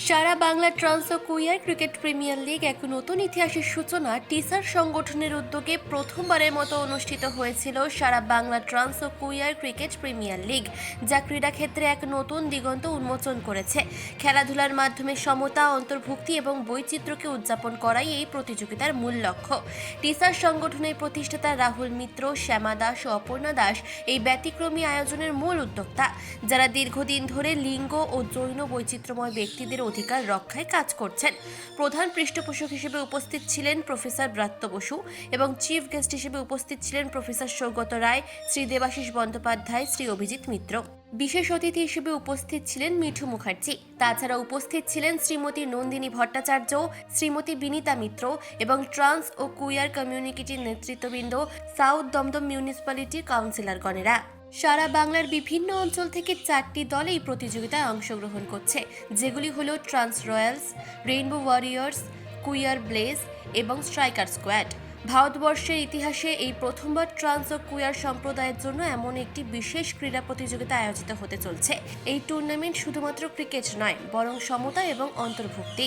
সারা Bangla trans ও queer cricket premier league এক নতুন ইতিহাসের সূচনা টিসার সংগঠনের উদ্যোগে প্রথমবারের মতো অনুষ্ঠিত হয়েছিল সারা বাংলা ট্রান্স ও কুইয়ার ক্রিকেট প্রিমিয়ার লিগ, যা ক্রীড়াক্ষেত্রে এক নতুন দিগন্ত উন্মোচন করেছে। খেলাধুলার মাধ্যমে সমতা, অন্তর্ভুক্তি এবং বৈচিত্র্যকে উদযাপন করাই এই প্রতিযোগিতার মূল লক্ষ্য। টিসার সংগঠনের প্রতিষ্ঠাতা রাহুল মিত্র, শ্যামা দাস ও অপর্ণা দাস এই ব্যতিক্রমী আয়োজনের মূল উদ্যোক্তা, যারা দীর্ঘদিন ধরে লিঙ্গ ও যৌন বৈচিত্র্যময় ব্যক্তিদের অধিকার রক্ষায় কাজ করছেন। প্রধান পৃষ্ঠপোষক হিসেবে উপস্থিত ছিলেন প্রফেসর ব্রাত্য বসু এবং চিফ গেস্ট হিসেবে উপস্থিত ছিলেন প্রফেসর সৌগত রায়, শ্রী দেবাশিস বন্দ্যোপাধ্যায়, শ্রী অভিজিৎ মিত্র। বিশেষ অতিথি হিসেবে উপস্থিত ছিলেন মিঠু মুখার্জি। তাছাড়া উপস্থিত ছিলেন শ্রীমতী নন্দিনী ভট্টাচার্য, শ্রীমতী বিনীতা মিত্র এবং ট্রান্স ও কুইয়ার কমিউনিটির নেতৃত্ববৃন্দ, সাউথ দমদম মিউনিসিপ্যালিটির কাউন্সিলরগণেরা। সারা বাংলার বিভিন্ন অঞ্চল থেকে 4টি দল এই প্রতিযোগিতায় অংশগ্রহণ করছে, যেগুলি হলো trans Royals, rainbow Warriors, queer bless এবং স্ট্রাইকার স্কোয়াড। ভারতবর্ষের ইতিহাসে এই প্রথমবার ট্রান্স ও কুইয়ার সম্প্রদায়ের জন্য এমন একটি বিশেষ ক্রীড়া প্রতিযোগিতা আয়োজিত হতে চলছে। এই টুর্নামেন্ট শুধুমাত্র ক্রিকেট নয়, বরং সমতা এবং অন্তর্ভুক্তি।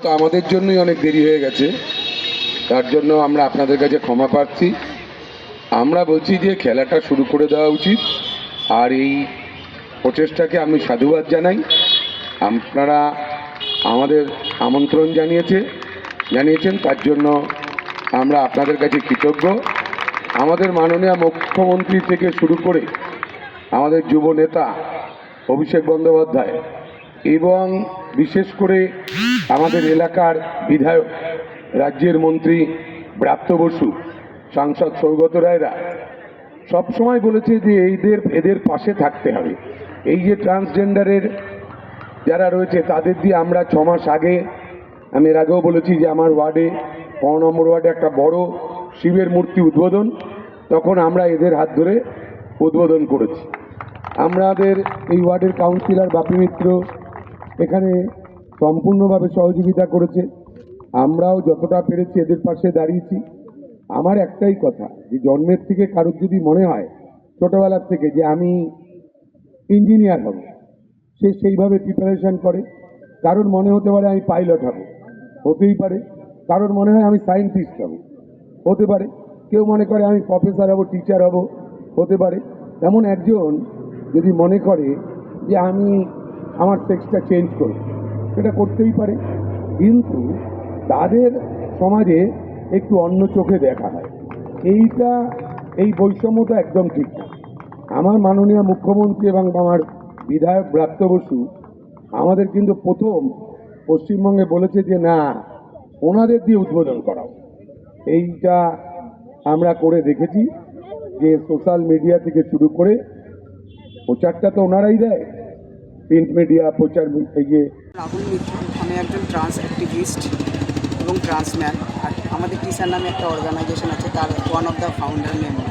তো আমাদের জন্যই অনেক দেরি হয়ে গেছে, তার জন্য আমরা আপনাদের কাছে ক্ষমা প্রার্থী। আমরা বলছি যে খেলাটা শুরু করে দেওয়া উচিত, আর এই প্রচেষ্টাকে আমি সাধুবাদ জানাই। আপনারা আমাদের আমন্ত্রণ জানিয়েছেন, তার জন্য আমরা আপনাদের কাছে কৃতজ্ঞ। আমাদের মাননীয় মুখ্যমন্ত্রী থেকে শুরু করে আমাদের যুব নেতা অভিষেক বন্দ্যোপাধ্যায় এবং বিশেষ করে আমাদের এলাকার বিধায়ক, রাজ্যের মন্ত্রী ব্রাত্য বসু, সাংসদ সৌগত রায়রা সবসময় বলেছে যে এদের পাশে থাকতে হবে। এই যে ট্রান্সজেন্ডারের যারা রয়েছে তাদের দিয়ে আমরা 6 মাস আগে, আমি এর আগেও বলেছি যে আমার ওয়ার্ডে 15 নম্বর ওয়ার্ডে একটা বড় শিবের মূর্তি উদ্বোধন, তখন আমরা এদের হাত ধরে উদ্বোধন করেছি। আমাদের এই ওয়ার্ডের কাউন্সিলর বাপি মিত্র এখানে সম্পূর্ণভাবে সহযোগিতা করেছে। আমরাও যতটা পেরেছি এদের পাশে দাঁড়িয়েছি। আমার একটাই কথা, যে জন্মের থেকে কারোর যদি মনে হয় ছোটবেলার থেকে যে আমি ইঞ্জিনিয়ার হব, সে সেইভাবে প্রিপারেশন করে। কারোর মনে হতে পারে আমি পাইলট হব, হতেই পারে। কারোর মনে হয় আমি সায়েন্টিস্ট হব, হতে পারে। কেউ মনে করে আমি প্রফেসর হব, টিচার হব, হতে পারে। এমন একজন যদি মনে করে যে আমি আমার সেক্সটা চেঞ্জ করব, সেটা করতেই পারে। কিন্তু তাদের সমাজে একটু অন্য চোখে দেখা হয়। এই বৈষম্যতা একদম ঠিক না। আমার মাননীয় মুখ্যমন্ত্রী এবং আমার বিধায়ক ব্রাত্য বসু আমাদের কিন্তু প্রথম পশ্চিমবঙ্গে বলেছে যে না, ওনাদের দিয়ে উদ্বোধন করাও। এইটা আমরা করে দেখেছি, যে সোশ্যাল মিডিয়া থেকে শুরু করে প্রচারটা তো ওনারাই দেয়, প্রিন্ট মিডিয়া প্রচার। এই যে রাহুল মিত্র, আমি একজন ট্রান্স অ্যাক্টিভিস্ট এবং ট্রান্সম্যান। আর আমাদের টিসার নামে একটা অর্গানাইজেশন আছে, তার one of the founder member.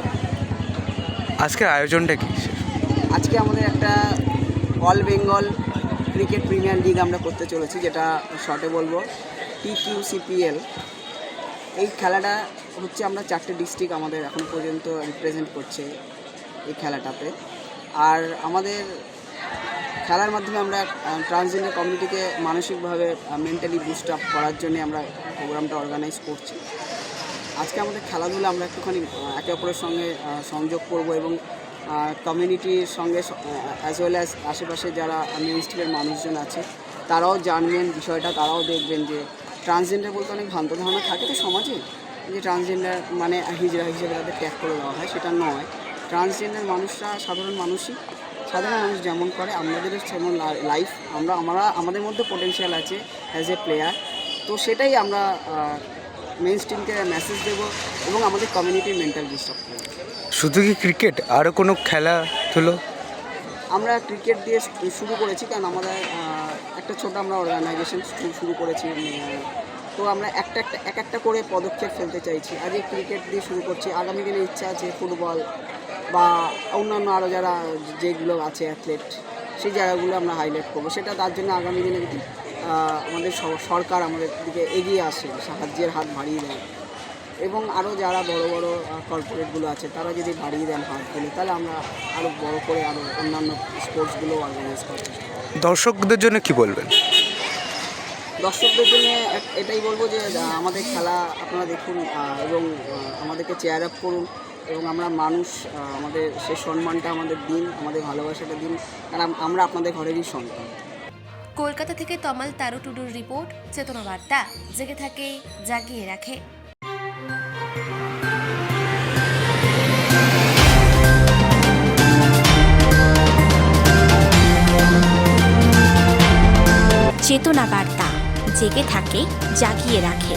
আজকের আয়োজনটা কি? আজকে আমাদের একটা all Bengal cricket premier league আমরা করতে চলেছি, যেটা শর্টে বলবো TQCPL। এই খেলাটা হচ্ছে আমরা 4টে ডিস্ট্রিক্ট আমাদের এখন পর্যন্ত রিপ্রেজেন্ট করছে এই খেলাটাতে। আর আমাদের খেলার মাধ্যমে আমরা ট্রান্সজেন্ডার কমিউনিটিকে মানসিকভাবে মেন্টালি বুস্ট আপ করার জন্য আমরা প্রোগ্রামটা অর্গানাইজ করছি। আজকে আমাদের খেলাধুলা আমরা একটুখানি একে অপরের সঙ্গে সংযোগ করব এবং কমিউনিটির সঙ্গে অ্যাজ ওয়েল অ্যাজ আশেপাশে যারা মেইন স্ট্রিমের মানুষজন আছে তারাও জানবেন বিষয়টা, তারাও দেখবেন যে ট্রান্সজেন্ডার বলতে অনেক ভ্রান্ত ধারণা থাকে তো সমাজে, যে ট্রান্সজেন্ডার মানে হিজড়া হিসেবে তাদের ট্যাগ করে দেওয়া হয়। সেটা নয়। ট্রান্সজেন্ডার মানুষরা সাধারণ মানুষ যেমন করে, আমাদেরও যেমন লাইফ, আমাদের মধ্যে পোটেনশিয়াল আছে অ্যাজ এ প্লেয়ার। তো সেটাই আমরা মেইন স্ট্রিমকে মেসেজ দেবো এবং আমাদের কমিউনিটির মেন্টাল বুস্ট আপ করবো। শুধু কি ক্রিকেট, আরও কোনো খেলাধুলো? আমরা ক্রিকেট দিয়ে শুরু করেছি, কারণ আমাদের একটা ছোট আমরা অর্গানাইজেশন শুরু করেছি। তো আমরা একটা করে পদক্ষেপ ফেলতে চাইছি। আজকে ক্রিকেট দিয়ে শুরু করছি, আগামী দিনে ইচ্ছা আছে ফুটবল বা অন্যান্য আরও যারা যেগুলো আছে অ্যাথলেট, সেই জায়গাগুলো আমরা হাইলাইট করবো। সেটা তার জন্য আগামী দিনে যদি আমাদের সরকার আমাদের দিকে এগিয়ে আসে, সাহায্যের হাত বাড়িয়ে দেয়, এবং আরও যারা বড় বড় কর্পোরেটগুলো আছে তারা যদি বাড়িয়ে দেন হাতগুলো, তাহলে আমরা আরও বড় করে আরও অন্যান্য স্পোর্টসগুলো অর্গানাইজ করতে। দর্শকদের জন্য কি বলবেন? দর্শকদের জন্য এটাই বলবো যে আমাদের খেলা আপনারা দেখুন এবং আমাদেরকে চেয়ার আপ করুন এবং আমরা মানুষ, আমাদের সে সম্মানটা আমাদের দিন, আমাদের ভালোবাসাটা দিন, কারণ আমরা আপনাদের ঘরেরই সন্তান। কলকাতা থেকে তমাল তারু টুডুর রিপোর্ট, চেতনা বার্তা, জেগে থাকে জাগিয়ে রাখে। চেতনা বার্তা, জেগে থাকে জাগিয়ে রাখে।